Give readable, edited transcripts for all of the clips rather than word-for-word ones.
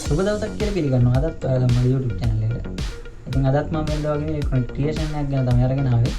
සුබ දවසක් කියලා පිළිගන්නවා. අදත් ඔයාලා මගේ YouTube channel එකට. ඉතින් අදත් මම වෙනදා වගේ ඉලෙක්ට්‍රොනික ක්‍රියේෂන් එකක් ගැන තමයි අරගෙන ආවේ.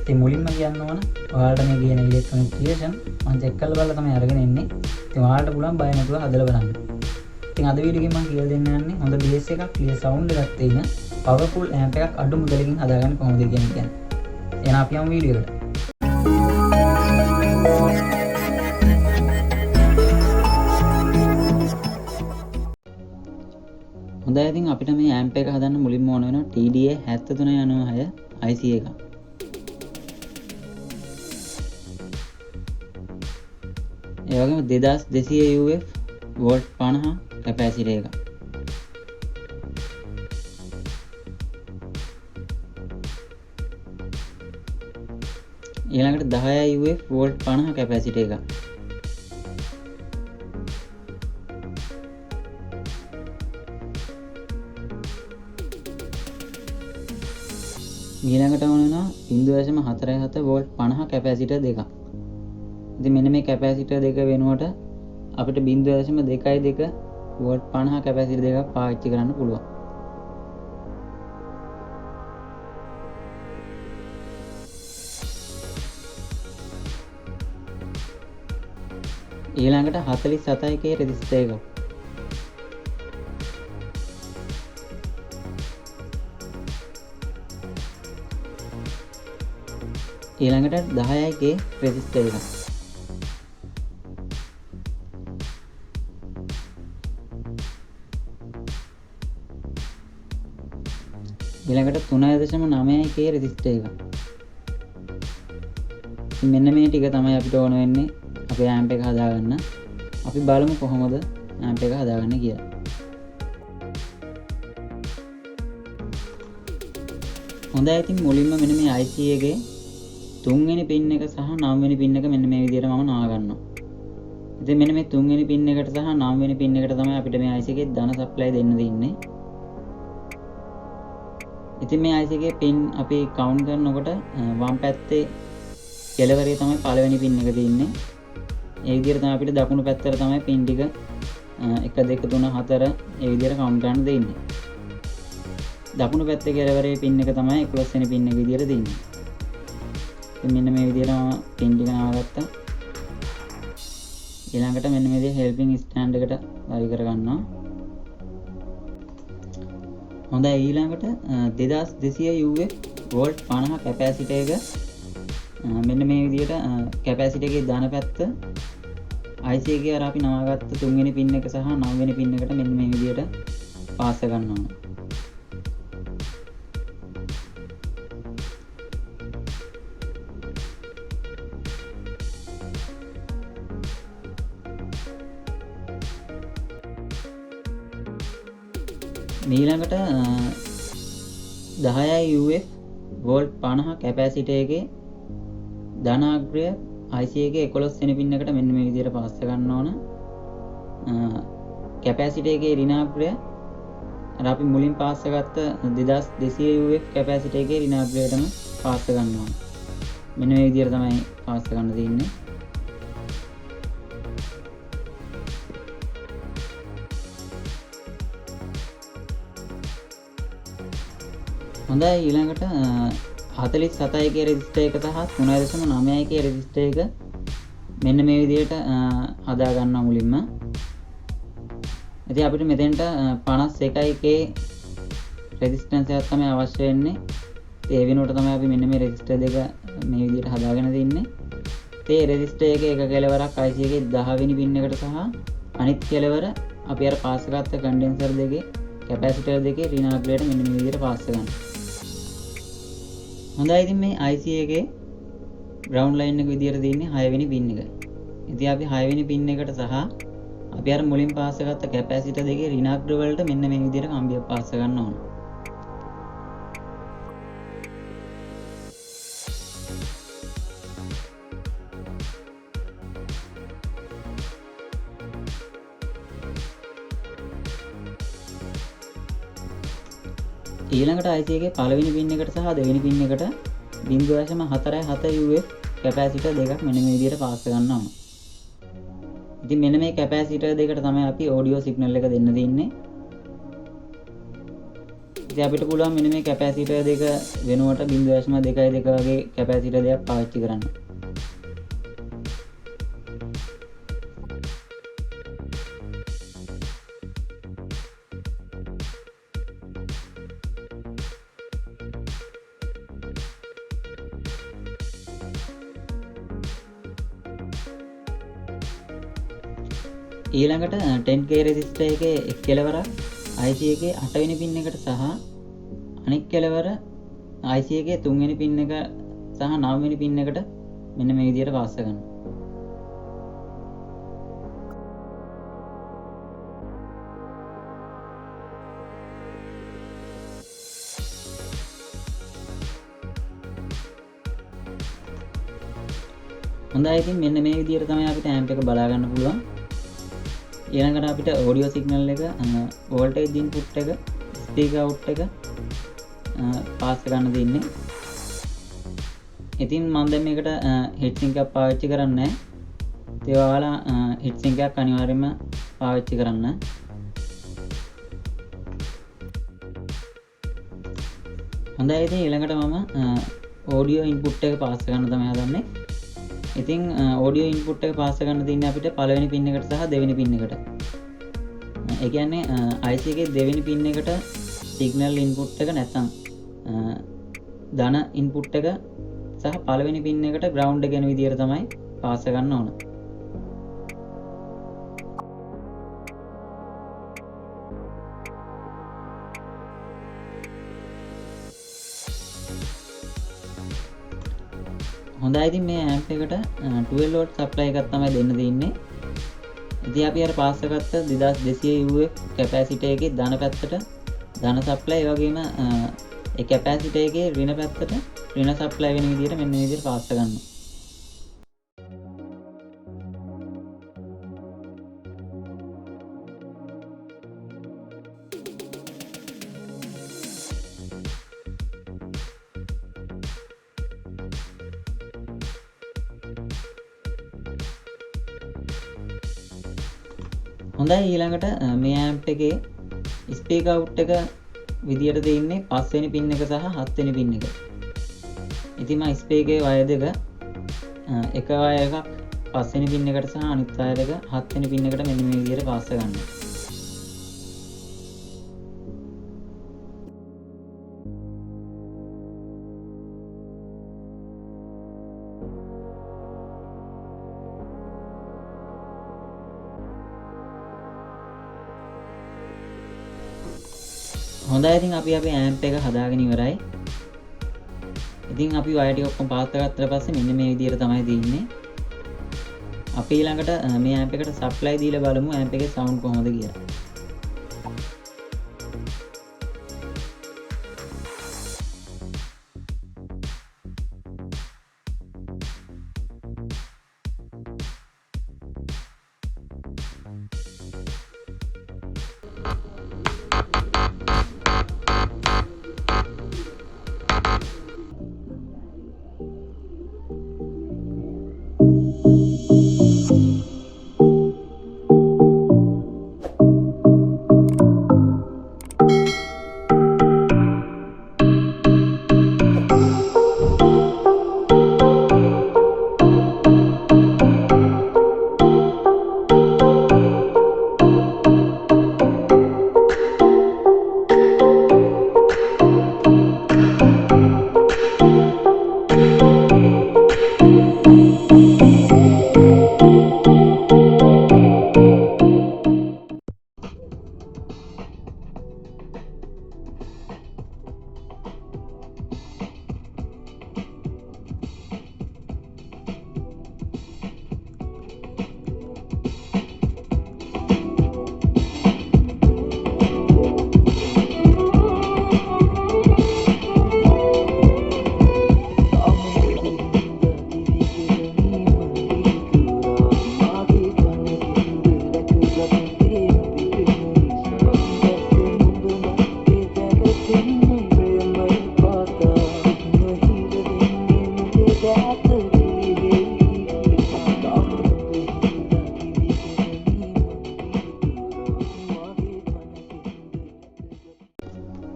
ඉතින් මුලින්ම කියන්න ඕන ඔයාලට මේ කියන ඉලෙක්ට්‍රොනික ක්‍රියේෂන් මම චෙක් කරලා බලලා තමයි අරගෙන එන්නේ. ඉතින් ඔයාලට පුළුවන් බය නැතුව හදලා බලන්න. ඉතින් අද වීඩියෝ එකෙන් මම කියලා දෙන්න යන්නේ හොඳ බේස් එකක්, ක්ලියර් සවුන්ඩ් එකක් තියෙන පවර්ෆුල් ඇම්ප් එකක් අඩු මුදලකින් හදාගන්න කොහොමද කියන එක. එහෙනම් අපි යමු වීඩියෝ එකට. හොඳයි, ඉතින් අපිට මේ ඇම්ප් එක හදන්න මුලින්ම ඕන වෙනවා TDA7396 IC එක. ඒ වගේම 2200 UF වෝල්ට් 50 කැපැසිටර් එක. ඊළඟට 10 UF වෝල්ට් 50 කැපැසිටර් එක. ඊළඟට ඕන වෙනවා 0.47 වෝල්ට් 50 කැපැසිටර් දෙකක්. ඉතින් මෙන්න මේ කැපැසිටර් දෙක වෙනුවට අපිට 0.22 වෝල්ට් 50 කැපැසිටර් දෙකක් පාවිච්චි කරන්න පුළුවන්. ඊළඟට 47k රෙසිස්ටර් එකක්. ඊළඟට 10k රෙසිස්ටර් එකක්. ඊළඟට 3.9k රෙසිස්ටර් එකක්. මෙන්න මේ ටික තමයි අපිට ඕන වෙන්නේ අපේ ඇම්ප් එක හදාගන්න. අපි බලමු කොහොමද ඇම්ප් එක හදාගන්නේ කියලා. හොඳයි, ඉතින් මුලින්ම මෙන්න මේ IC එකේ 3 වෙනි පින් එක සහ 9 වෙනි පින් එක මෙන්න මේ විදිහට මම නවා ගන්නවා. ඉතින් මෙන්න මේ 3 වෙනි පින් එකට සහ 9 වෙනි පින් එකට තමයි අපිට මේ IC එකේ ධන සප්ලයි දෙන්න දෙන්නේ. ඉතින් මේ IC එකේ පින් අපි කවුන්ට් කරනකොට වම් පැත්තේ කෙළවරේ තමයි පළවෙනි පින් එක තියෙන්නේ. ඒ විදිහට තමයි අපිට දකුණු පැත්තට තමයි පින් ටික 1 2 3 4 ඒ විදිහට කවුන්ට් කරන්න දෙන්නේ. දකුණු පැත්තේ කෙළවරේ පින් එක තමයි 11 වෙනි පින් එක විදිහට දෙන්නේ. ඉතින් මෙන්න මේ විදිහට පින් ටික නාවගත්තා. ඊළඟට මෙන්න මේ විදිහට හෙල්පින් ස්ටෑන්ඩ් එකට වරි කර ගන්නවා. හොඳයි, ඊළඟට 2200 UF වෝල්ට් 50 කැපැසිටර් එක මෙන්න මේ විදිහට කැපැසිටර් එකේ ධන පැත්ත IC එකේ අර අපි නවාගත්ත 3 වෙනි පින් එක සහ 9 වෙනි පින් එකට මෙන්න මේ විදිහට පාස් ගන්න ඕන. ඊළඟට 10 UF වෝල්ට් 50 කැපැසිටර් එකේ ධනාග්‍රය IC එකේ 11 වෙනි පින් එකට මෙන්න මේ විදිහට පාස් ගන්න ඕන. කැපැසිටර් එකේ ඍණාග්‍රය අර අපි මුලින් පාස් කරගත්ත 2200 UF කැපැසිටර් එකේ ඍණාග්‍රයටම පාස් ගන්න ඕන. මෙන්න මේ විදිහට තමයි පාස් ගන්න තියෙන්නේ. හොඳයි, ඊළඟට 47k රෙසිස්ටර් එක සහ 3.9k රෙසිස්ටර් එක මෙන්න මේ විදිහට හදා ගන්නවා මුලින්ම. ඉතින් අපිට මෙතෙන්ට 51k රෙසිස්ටන්ස් එකක් තමයි අවශ්‍ය වෙන්නේ. ඒ වෙනුවට තමයි අපි මෙන්න මේ රෙසිස්ටර් දෙක මේ විදිහට හදාගෙන තින්නේ. ඒ රෙසිස්ටර් එකේ එක කෙලවරක් IC එකේ 10 වෙනි පින් එකට සහ අනිත් කෙලවර අපි අර පාස් කරගත්ත කන්ඩෙන්සර් දෙකේ කැපැසිටර් දෙකේ ඍණාග්‍රයට මෙන්න මේ විදිහට පාස් කරගන්න. හොඳයි, ඉතින් මේ IC එකේ ග්‍රවුන්ඩ් ලයින් එක විදියට තියෙන්නේ 6 වෙනි පින් එක. ඉතින් අපි 6 වෙනි පින් එකට සහ අපි අර මුලින් පාස් කරගත්ත කැපැසිටර් දෙකේ ඍණාග්‍ර වලට මෙන්න මේ විදියට කම්බියක් පාස් කරගන්න ඕන. ඊළඟට IC එකේ පළවෙනි පින් එකට සහ දෙවෙනි පින් එකට 0.47 UF කැපැසිටර් දෙකක් මෙන්න මේ විදිහට පාස් කරන්න ඕන. ඉතින් මෙන්න මේ කැපැසිටර් දෙකට තමයි අපි ඔඩියෝ සිග්නල් එක දෙන්න තියෙන්නේ. ඉතින් අපිට පුළුවන් මෙන්න මේ කැපැසිටර් දෙක වෙනුවට 0.22 වගේ කැපැසිටර් දෙකක් පාවිච්චි කරන්න. ඊළඟට 10k resistor එකේ එක් කෙලවරක් IC එකේ 8 වෙනි පින් එකට සහ අනෙක් කෙලවර IC එකේ 3 වෙනි පින් එක සහ 9 වෙනි පින් එකට මෙන්න මේ විදිහට පාස් කරගන්න. හොඳයි ඉතින් මෙන්න මේ විදිහට තමයි අපිට amp එක බලා ගන්න පුළුවන්. ඊළඟට අපිට audio signal එක voltage input එක speaker out එක පාස් කරන්න දෙන්නේ. ඉතින් මම දැන් මේකට heat sink එකක් පාවිච්චි කරන්නේ නැහැ. ඒ ඔයාලා heat sink එකක් අනිවාර්යයෙන්ම පාවිච්චි කරන්න. හොඳයි ඉතින් ඊළඟට මම audio input එක පාස් කරන්න තමයි හදන්නේ. ඉතින් audio input එක පාස් කරන්න තියෙන්නේ අපිට පළවෙනි පින් එකට සහ දෙවෙනි පින් එකට. ඒ කියන්නේ IC එකේ දෙවෙනි පින් එකට signal input එක නැත්නම් ධන input එක සහ පළවෙනි පින් එකට ground එක යන විදිහට තමයි පාස් කරන්න ඕන. හොඳයි ඉතින් මේ amp එකට 12 volt supply එකක් තමයි දෙන්න තියෙන්නේ. ඉතින් අපි අර පාස් කරගත්ත 2200 UF කැපැසිටර් එකේ ධන පැත්තට ධන supply ඒ වගේම ඒ කැපැසිටර් එකේ ඍණ පැත්තට ඍණ supply වෙන විදිහට මෙන්න මේ විදිහට පාස් කරගන්න. හොඳයි ඊළඟට මේ amp එකේ speaker out එක විදියට තියෙන්නේ 5 වෙනි පින් එක සහ 7 වෙනි පින් එක. ඉතින් මම speaker එකේ වයර් දෙක එක වයර් එකක් 5 වෙනි පින් එකට සහ අනිත් වයර් එක 7 වෙනි පින් එකට මෙන්න මේ විදියට පාස් කරගන්නවා. හොඳයි ඉතින් අපි අපේ amp එක හදාගෙන ඉවරයි. ඉතින් අපි වයර් ටික ඔක්කොම පාස් කරගත්තට පස්සේ මෙන්න මේ විදිහට තමයි තියෙන්නේ. අපි ඊළඟට මේ amp එකට supply දීලා බලමු amp එකේ sound කොහොමද කියලා.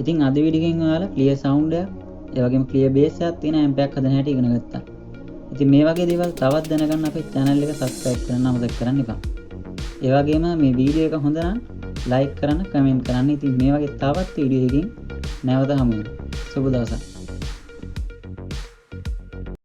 ඉතින් අද වීඩියෝ එකෙන් ඔයාලා ක්ලියර් සවුන්ඩ් එකක්, ඒ වගේම ක්ලියර් බේස් එකක් තියෙන ඇම්ප් එකක් හදන හැටි ඉගෙන ගත්තා. ඉතින් මේ වගේ දේවල් තවත් දැනගන්න අපේ channel එක subscribe කරන්න අමතක කරන්න එපා. ඒ වගේම මේ වීඩියෝ එක හොඳ නම් like කරන්න, comment කරන්න. ඉතින් මේ වගේ තවත් වීඩියෝ එකකින් නැවත හමු වෙමු. සුබ දවසක්.